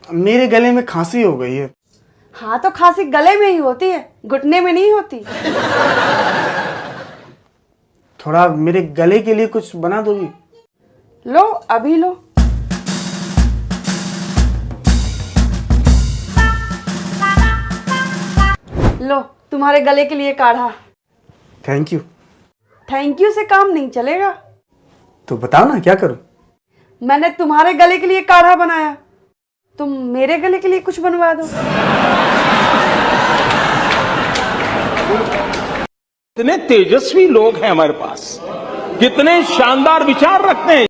मेरे गले में खांसी हो गई है। हाँ तो खांसी गले में ही होती है, घुटने में नहीं होती। थोड़ा मेरे गले के लिए कुछ बना दोगी? लो अभी लो। लो तुम्हारे गले के लिए काढ़ा। Thank you. थैंक यू से काम नहीं चलेगा। तो बताओ ना क्या करूं? मैंने तुम्हारे गले के लिए काढ़ा बनाया, तुम मेरे गले के लिए कुछ बनवा दो। कितने तेजस्वी लोग हैं हमारे पास, कितने शानदार विचार रखते हैं।